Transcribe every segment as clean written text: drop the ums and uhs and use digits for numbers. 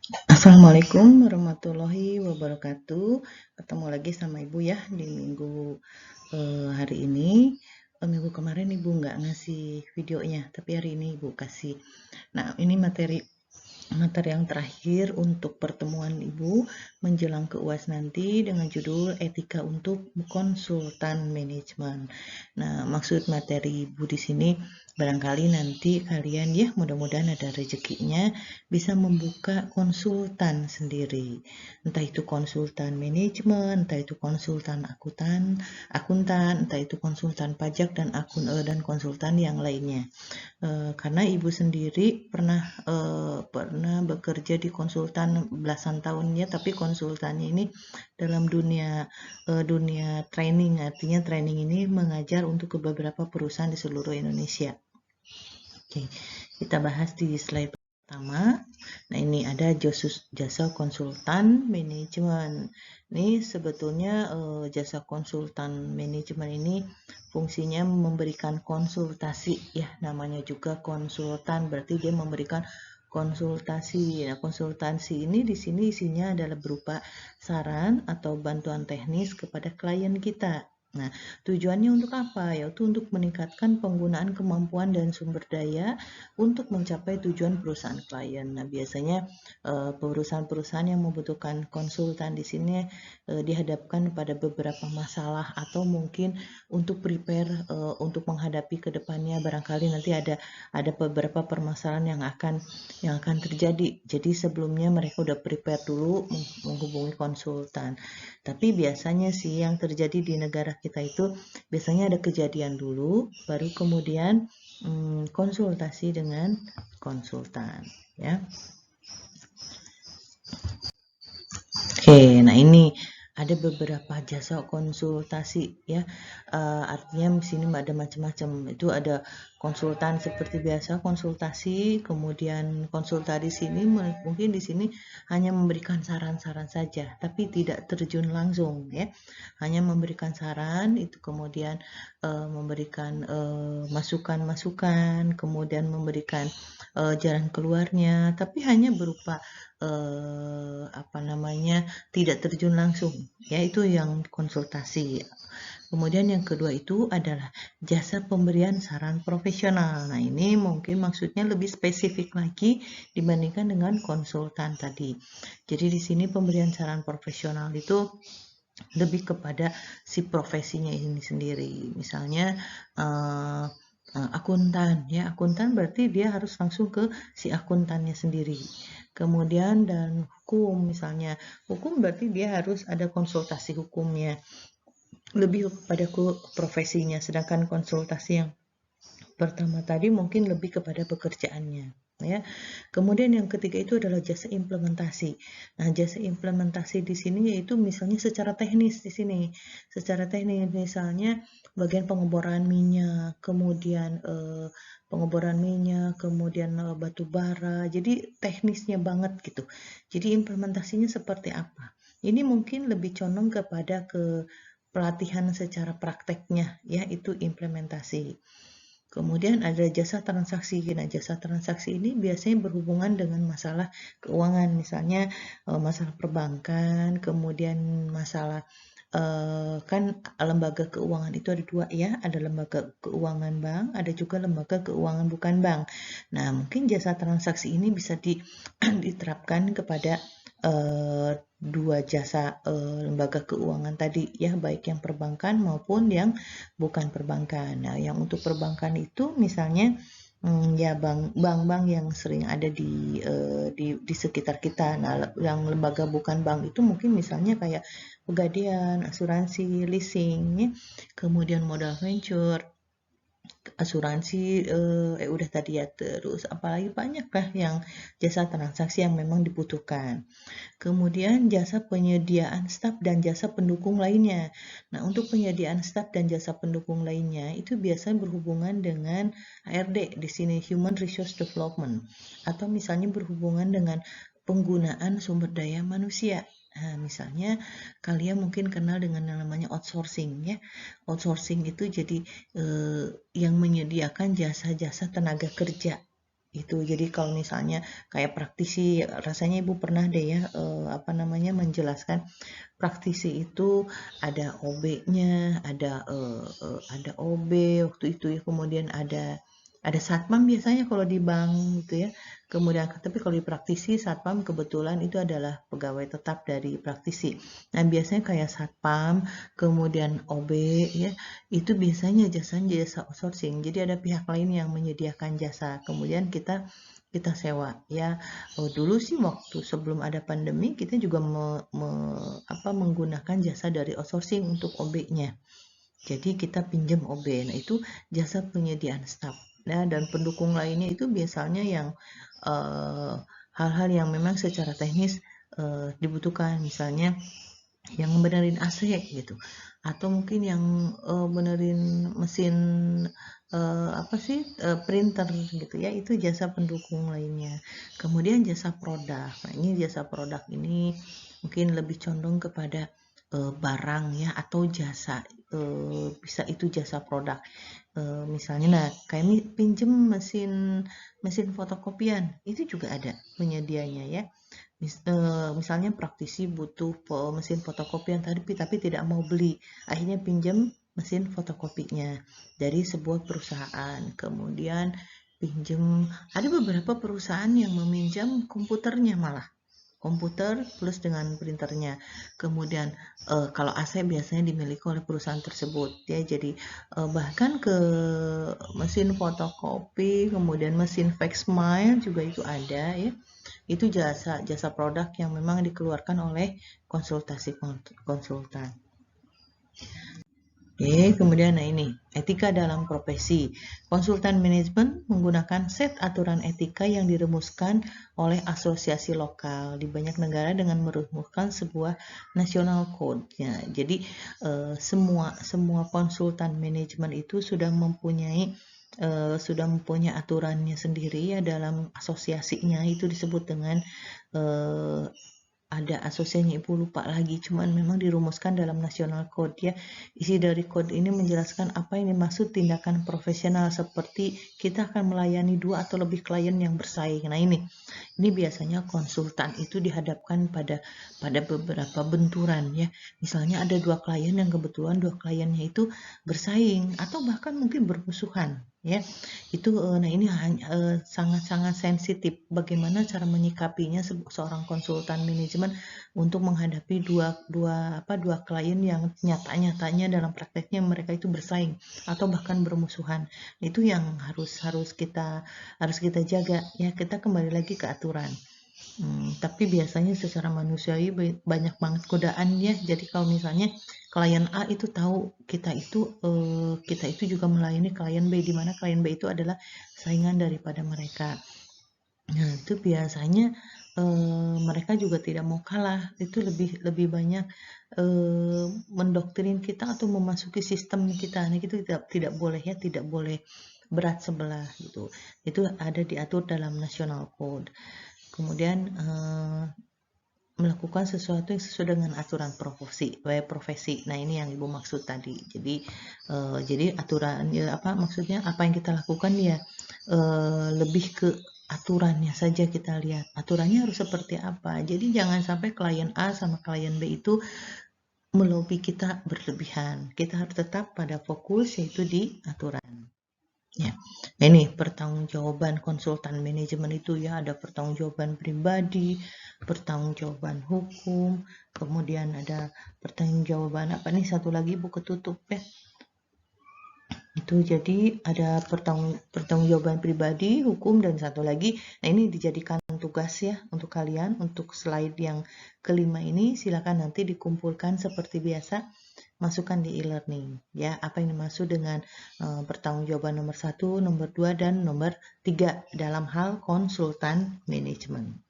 Assalamualaikum warahmatullahi wabarakatuh. Ketemu lagi sama Ibu ya di minggu hari ini. Minggu kemarin Ibu nggak ngasih videonya, tapi hari ini Ibu kasih. Nah, ini materi yang terakhir untuk pertemuan Ibu menjelang ke UAS nanti dengan judul Etika untuk Konsultan Manajemen. Nah, maksud materi Ibu di sini barangkali nanti kalian ya mudah-mudahan ada rezekinya bisa membuka konsultan sendiri. Entah itu konsultan manajemen, entah itu konsultan akuntan, entah itu konsultan pajak dan konsultan yang lainnya. Karena ibu sendiri pernah bekerja di konsultan belasan tahunnya, tapi konsultannya ini dalam dunia training, artinya training ini mengajar untuk ke beberapa perusahaan di seluruh Indonesia. Oke, kita bahas di slide pertama. Nah, ini ada jasa konsultan manajemen. Ini sebetulnya jasa konsultan manajemen ini fungsinya memberikan konsultasi ya, namanya juga konsultan, berarti dia memberikan konsultasi. Nah, konsultasi ini di sini isinya adalah berupa saran atau bantuan teknis kepada klien kita. Nah, tujuannya untuk apa? Yaitu untuk meningkatkan penggunaan kemampuan dan sumber daya untuk mencapai tujuan perusahaan klien. Nah, biasanya perusahaan-perusahaan yang membutuhkan konsultan di sini dihadapkan pada beberapa masalah atau mungkin untuk prepare untuk menghadapi ke depannya, barangkali nanti ada beberapa permasalahan yang akan terjadi. Jadi sebelumnya mereka udah prepare dulu menghubungi konsultan. Tapi biasanya sih yang terjadi di negara kita itu biasanya ada kejadian dulu, baru kemudian konsultasi dengan konsultan ya. Oke, nah ini ada beberapa jasa konsultasi ya. Artinya di sini ada macam-macam. Itu ada konsultan seperti biasa konsultasi, kemudian konsultan di sini mungkin di sini hanya memberikan saran-saran saja, tapi tidak terjun langsung ya. Hanya memberikan saran, itu kemudian memberikan masukan-masukan, kemudian memberikan jalan keluarnya, tapi hanya berupa tidak terjun langsung ya, itu yang konsultasi. Kemudian yang kedua itu adalah jasa pemberian saran profesional. Nah, ini mungkin maksudnya lebih spesifik lagi dibandingkan dengan konsultan tadi. Jadi di sini pemberian saran profesional itu lebih kepada si profesinya ini sendiri. Misalnya akuntan ya, akuntan berarti dia harus langsung ke si akuntannya sendiri. Kemudian dan hukum, misalnya hukum berarti dia harus ada konsultasi hukumnya, lebih kepada profesinya. Sedangkan konsultasi yang pertama tadi mungkin lebih kepada pekerjaannya ya. Kemudian yang ketiga itu adalah jasa implementasi. Nah, jasa implementasi di sini yaitu misalnya secara teknis di sini. Secara teknis misalnya bagian pengeboran minyak, kemudian batu bara. Jadi teknisnya banget gitu. Jadi implementasinya seperti apa? Ini mungkin lebih condong kepada ke pelatihan secara prakteknya ya, itu implementasi. Kemudian ada jasa transaksi. Nah, jasa transaksi ini biasanya berhubungan dengan masalah keuangan, misalnya masalah perbankan, kemudian masalah kan lembaga keuangan itu ada dua ya, ada lembaga keuangan bank, ada juga lembaga keuangan bukan bank. Nah, mungkin jasa transaksi ini bisa diterapkan kepada dua jasa lembaga keuangan tadi ya, baik yang perbankan maupun yang bukan perbankan. Nah, yang untuk perbankan itu misalnya ya bank-bank yang sering ada di sekitar kita. Nah, yang lembaga bukan bank itu mungkin misalnya kayak Pegadaian, asuransi, leasing, ya. Kemudian modal venture, asuransi, udah tadi ya, terus apalagi banyak lah yang jasa transaksi yang memang dibutuhkan. Kemudian jasa penyediaan staf dan jasa pendukung lainnya. Nah, untuk penyediaan staf dan jasa pendukung lainnya itu biasanya berhubungan dengan HRD di sini, Human Resource Development, atau misalnya berhubungan dengan penggunaan sumber daya manusia. Nah, misalnya kalian mungkin kenal dengan yang namanya outsourcing ya. Outsourcing itu jadi yang menyediakan jasa-jasa tenaga kerja Itu jadi kalau misalnya kayak praktisi, rasanya Ibu pernah deh ya menjelaskan praktisi itu ada OB-nya, ada OB waktu itu ya, kemudian ada satpam biasanya kalau di bank gitu ya. Kemudian tapi kalau di praktisi satpam kebetulan itu adalah pegawai tetap dari praktisi. Nah, biasanya kayak satpam, kemudian OB ya, itu biasanya jasa outsourcing. Jadi ada pihak lain yang menyediakan jasa. Kemudian kita sewa ya. Dulu sih waktu sebelum ada pandemi kita juga menggunakan jasa dari outsourcing untuk OB-nya. Jadi kita pinjam OB. Nah, itu jasa penyediaan staf. Nah, dan pendukung lainnya itu biasanya yang hal-hal yang memang secara teknis dibutuhkan, misalnya yang benerin AC gitu, atau mungkin yang benerin mesin printer gitu ya, itu jasa pendukung lainnya. Kemudian jasa produk. Nah, ini jasa produk ini mungkin lebih condong kepada barang ya, atau jasa, bisa itu jasa produk. Misalnya nah kayak pinjem mesin fotokopian, itu juga ada penyedianya ya. Misalnya praktisi butuh mesin fotokopian tapi tidak mau beli, akhirnya pinjam mesin fotokopinya dari sebuah perusahaan. Kemudian pinjam, ada beberapa perusahaan yang meminjam komputernya, malah komputer plus dengan printernya. Kemudian kalau AC biasanya dimiliki oleh perusahaan tersebut ya. Jadi bahkan ke mesin fotokopi, kemudian mesin fax mail juga itu ada ya. Itu jasa produk yang memang dikeluarkan oleh konsultan. Oke, kemudian nah ini, etika dalam profesi. Konsultan manajemen menggunakan set aturan etika yang dirumuskan oleh asosiasi lokal di banyak negara dengan merumuskan sebuah national code. Ya, jadi semua konsultan manajemen itu sudah mempunyai aturannya sendiri ya dalam asosiasinya, itu disebut dengan ada asosiasinya, Ibu lupa lagi, cuman memang dirumuskan dalam national code ya. Isi dari code ini menjelaskan apa yang dimaksud tindakan profesional, seperti kita akan melayani 2 atau lebih klien yang bersaing. Nah, ini biasanya konsultan itu dihadapkan pada beberapa benturan ya. Misalnya ada 2 klien yang kebetulan 2 kliennya itu bersaing atau bahkan mungkin bermusuhan ya. Itu nah ini sangat-sangat sensitif bagaimana cara menyikapinya seorang konsultan manajemen untuk menghadapi dua klien yang nyata-nyatanya dalam prakteknya mereka itu bersaing atau bahkan bermusuhan. Itu yang harus kita jaga ya. Kita kembali lagi ke aturan. Tapi biasanya secara manusiawi banyak banget godaan ya. Jadi kalau misalnya klien A itu tahu kita itu juga melayani klien B, di mana klien B itu adalah saingan daripada mereka. Nah, itu biasanya mereka juga tidak mau kalah. Itu lebih banyak mendoktrin kita atau memasuki sistem kita. Nah, itu tidak boleh ya, tidak boleh berat sebelah gitu. Itu ada diatur dalam national code. Kemudian melakukan sesuatu yang sesuai dengan aturan profesi. Nah, ini yang Ibu maksud tadi. Jadi aturan ya, maksudnya apa yang kita lakukan ya lebih ke aturannya saja kita lihat. Aturannya harus seperti apa. Jadi jangan sampai klien A sama klien B itu melobi kita berlebihan. Kita harus tetap pada fokus yaitu di aturan. Ya, ini pertanggungjawaban konsultan manajemen itu ya, ada pertanggungjawaban pribadi, pertanggungjawaban hukum, kemudian ada pertanggungjawaban apa nih, satu lagi Bu ketutup ya. Itu jadi ada pertanggungjawaban pribadi, hukum, dan satu lagi. Nah, ini dijadikan tugas ya untuk kalian. Untuk slide yang kelima ini silakan nanti dikumpulkan seperti biasa, masukkan di e-learning ya, apa yang dimaksud dengan pertanggungjawaban nomor 1, nomor 2, dan nomor 3 dalam hal konsultan manajemen.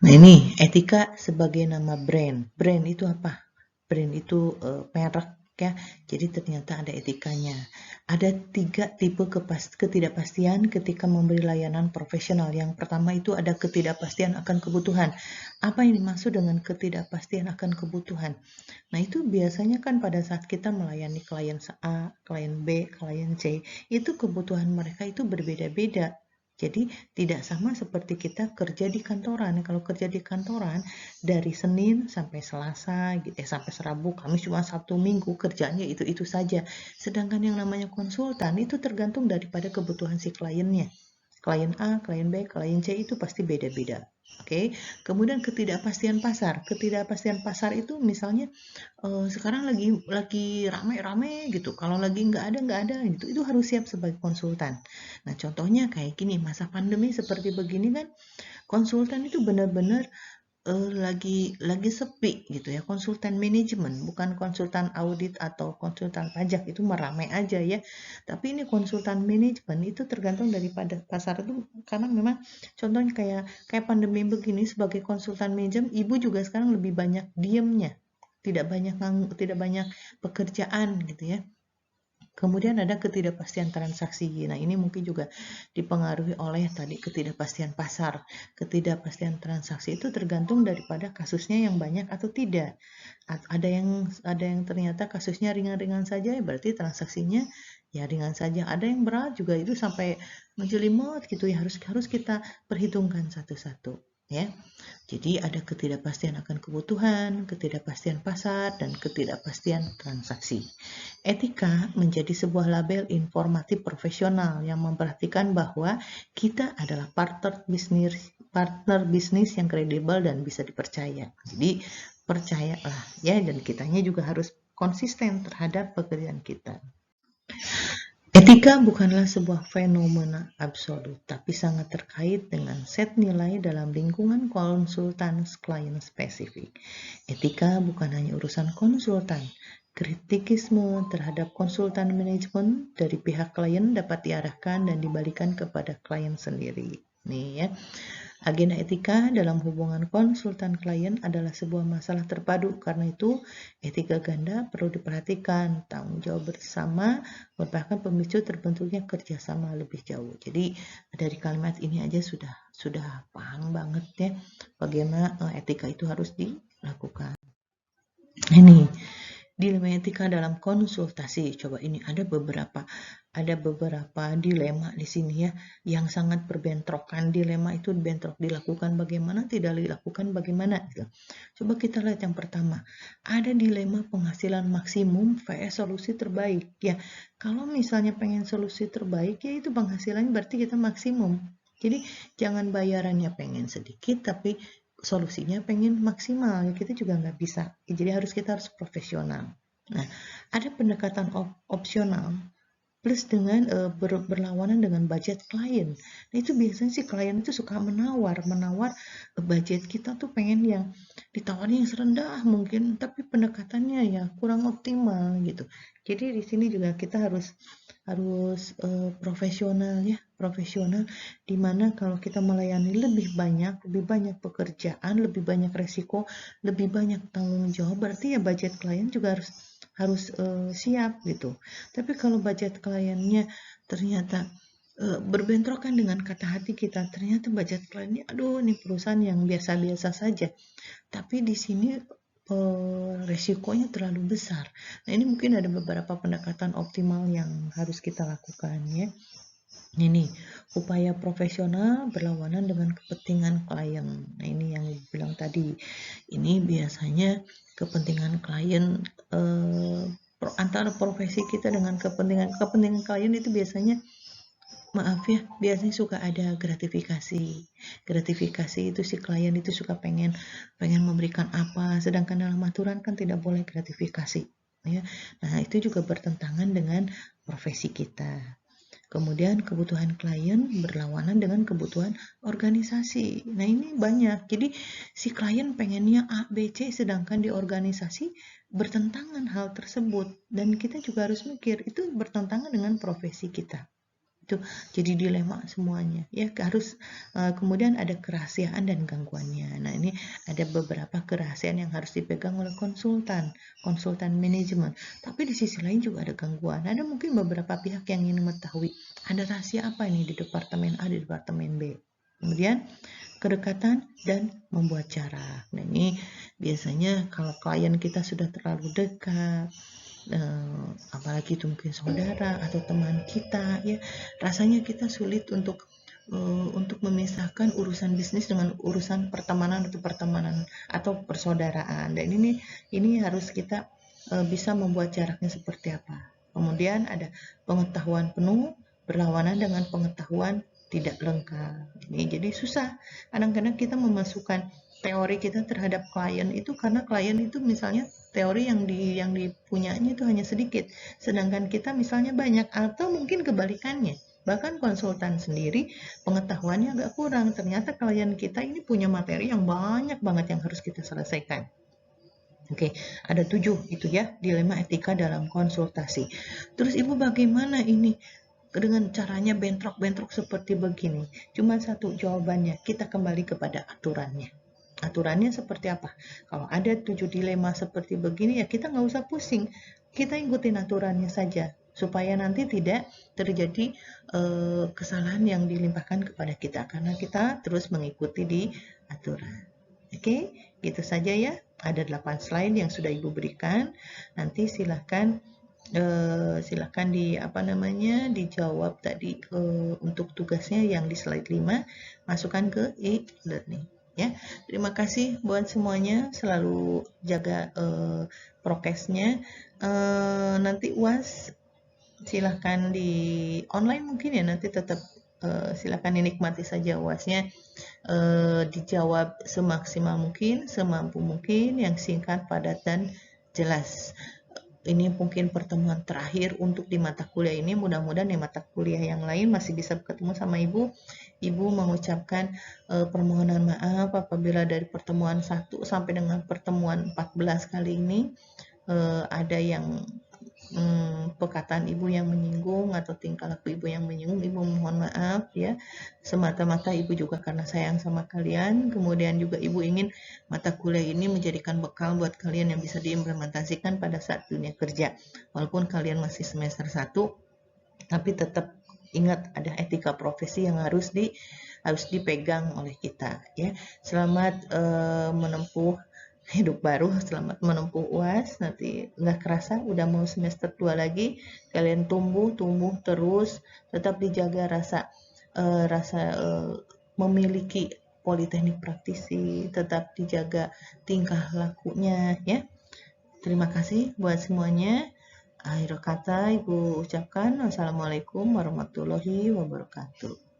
Nah, ini etika sebagai nama brand. Brand itu apa? Brand itu merek ya. Jadi ternyata ada etikanya. Ada 3 tipe ketidakpastian ketika memberi layanan profesional. Yang pertama itu ada ketidakpastian akan kebutuhan. Apa yang dimaksud dengan ketidakpastian akan kebutuhan? Nah, itu biasanya kan pada saat kita melayani klien A, klien B, klien C, itu kebutuhan mereka itu berbeda-beda. Jadi tidak sama seperti kita kerja di kantoran. Kalau kerja di kantoran dari Senin sampai Selasa, gitu sampai Rabu, Kamis, cuma Sabtu, Minggu kerjanya itu saja. Sedangkan yang namanya konsultan itu tergantung daripada kebutuhan si kliennya. Klien A, klien B, klien C itu pasti beda-beda. Oke. Kemudian ketidakpastian pasar. Ketidakpastian pasar itu misalnya sekarang lagi rame-rame gitu. Kalau lagi nggak ada gitu. Itu harus siap sebagai konsultan. Nah, contohnya kayak gini, masa pandemi seperti begini kan, konsultan itu benar-benar lagi sepi gitu ya, konsultan manajemen, bukan konsultan audit atau konsultan pajak, itu meramai aja ya. Tapi ini konsultan manajemen itu tergantung daripada pasar itu, karena memang contohnya kayak pandemi begini, sebagai konsultan manajemen, ibu juga sekarang lebih banyak diemnya, tidak banyak pekerjaan gitu ya. Kemudian ada ketidakpastian transaksi. Nah, ini mungkin juga dipengaruhi oleh tadi ketidakpastian pasar. Ketidakpastian transaksi itu tergantung daripada kasusnya yang banyak atau tidak. Ada yang ternyata kasusnya ringan-ringan saja, berarti transaksinya ya ringan saja. Ada yang berat juga, itu sampai menjelimet gitu ya, harus kita perhitungkan satu-satu ya. Jadi ada ketidakpastian akan kebutuhan, ketidakpastian pasar, dan ketidakpastian transaksi. Etika menjadi sebuah label informatif profesional yang memperhatikan bahwa kita adalah partner bisnis yang kredibel dan bisa dipercaya. Jadi percayalah ya, dan kitanya juga harus konsisten terhadap pekerjaan kita. Etika bukanlah sebuah fenomena absolut, tapi sangat terkait dengan set nilai dalam lingkungan konsultan klien spesifik. Etika bukan hanya urusan konsultan. Kritikisme terhadap konsultan manajemen dari pihak klien dapat diarahkan dan dibalikan kepada klien sendiri. Nih ya. Agenda etika dalam hubungan konsultan klien adalah sebuah masalah terpadu. Karena itu, etika ganda perlu diperhatikan. Tanggung jawab bersama merupakan pemicu terbentuknya kerjasama lebih jauh. Jadi dari kalimat ini aja sudah paham banget ya bagaimana etika itu harus dilakukan. Ini dilema etika dalam konsultasi. Coba ini ada beberapa dilema di sini ya, yang sangat berbentrokan. Dilema itu bentrok, dilakukan bagaimana, tidak dilakukan bagaimana gitu. Coba kita lihat yang pertama. Ada dilema penghasilan maksimum vs solusi terbaik. Ya, kalau misalnya pengen solusi terbaik ya itu penghasilannya berarti kita maksimum. Jadi jangan bayarannya pengen sedikit tapi solusinya pengen maksimal, ya kita juga nggak bisa. Jadi kita harus profesional. Nah, ada pendekatan opsional plus dengan berlawanan dengan budget klien. Nah, itu biasanya sih klien itu suka menawar budget kita tuh pengen yang ditawarin yang serendah mungkin, tapi pendekatannya ya kurang optimal gitu. Jadi di sini juga kita harus profesional ya, profesional, dimana kalau kita melayani lebih banyak pekerjaan, lebih banyak resiko, lebih banyak tanggung jawab, berarti ya budget klien juga harus siap gitu. Tapi kalau budget kliennya ternyata berbentrokan dengan kata hati kita, ternyata budget kliennya aduh ini perusahaan yang biasa-biasa saja, tapi di sini resikonya terlalu besar. Nah, ini mungkin ada beberapa pendekatan optimal yang harus kita lakukan ya. Ini upaya profesional berlawanan dengan kepentingan klien. Nah, ini yang bilang tadi. Ini biasanya kepentingan klien antara profesi kita dengan kepentingan klien itu biasanya biasanya suka ada gratifikasi itu si klien itu suka pengen memberikan apa, sedangkan dalam aturan kan tidak boleh gratifikasi ya. Nah, itu juga bertentangan dengan profesi kita. Kemudian kebutuhan klien berlawanan dengan kebutuhan organisasi. Nah, ini banyak. Jadi si klien pengennya A, B, C, sedangkan di organisasi bertentangan hal tersebut. Dan kita juga harus mikir, itu bertentangan dengan profesi kita. Tuh, jadi dilema semuanya. Ya, harus kemudian ada kerahasiaan dan gangguannya. Nah, ini ada beberapa kerahasiaan yang harus dipegang oleh konsultan manajemen. Tapi di sisi lain juga ada gangguan. Ada mungkin beberapa pihak yang ingin mengetahui ada rahasia apa ini di departemen A, di departemen B. Kemudian kedekatan dan membuat jarak. Nah, ini biasanya kalau klien kita sudah terlalu dekat, apalagi itu mungkin saudara atau teman kita, ya rasanya kita sulit untuk memisahkan urusan bisnis dengan urusan pertemanan atau persaudaraan. Dan ini harus kita bisa membuat jaraknya seperti apa. Kemudian ada pengetahuan penuh berlawanan dengan pengetahuan tidak lengkap. Ini jadi susah. Kadang-kadang kita memasukkan teori kita terhadap klien itu karena klien itu misalnya teori yang dipunyanya itu hanya sedikit, sedangkan kita misalnya banyak, atau mungkin kebalikannya. Bahkan konsultan sendiri pengetahuannya agak kurang, ternyata klien kita ini punya materi yang banyak banget yang harus kita selesaikan. Oke, ada 7 itu ya, dilema etika dalam konsultasi. Terus Ibu bagaimana ini dengan caranya bentrok-bentrok seperti begini? Cuma satu jawabannya, kita kembali kepada aturannya. Aturannya seperti apa? Kalau ada 7 dilema seperti begini ya kita nggak usah pusing. Kita ikutin aturannya saja supaya nanti tidak terjadi kesalahan yang dilimpahkan kepada kita karena kita terus mengikuti di aturan. Oke, gitu saja ya. Ada 8 slide yang sudah Ibu berikan. Nanti silahkan dijawab tadi untuk tugasnya yang di slide 5, masukkan ke e-learning ya. Terima kasih buat semuanya, selalu jaga prokesnya. Nanti UAS silahkan di online mungkin ya, nanti tetap silahkan dinikmati saja UASnya, dijawab semaksimal mungkin, semampu mungkin, yang singkat, padat, dan jelas. Ini mungkin pertemuan terakhir untuk di mata kuliah ini. Mudah-mudahan di mata kuliah yang lain masih bisa ketemu sama Ibu. Ibu mengucapkan permohonan maaf apabila dari pertemuan 1 sampai dengan pertemuan 14 kali ini ada yang perkataan Ibu yang menyinggung atau tingkah laku Ibu yang menyinggung. Ibu mohon maaf ya, semata-mata Ibu juga karena sayang sama kalian. Kemudian juga Ibu ingin mata kuliah ini menjadikan bekal buat kalian yang bisa diimplementasikan pada saat dunia kerja. Walaupun kalian masih semester 1, tapi tetap ingat ada etika profesi yang harus dipegang oleh kita ya. Selamat menempuh hidup baru, selamat menempuh UAS. Nanti nggak kerasa udah mau semester 2 lagi. Kalian tumbuh terus, tetap dijaga rasa memiliki politeknik praktisi, tetap dijaga tingkah lakunya ya. Terima kasih buat semuanya. Akhir kata Ibu ucapkan wassalamualaikum warahmatullahi wabarakatuh.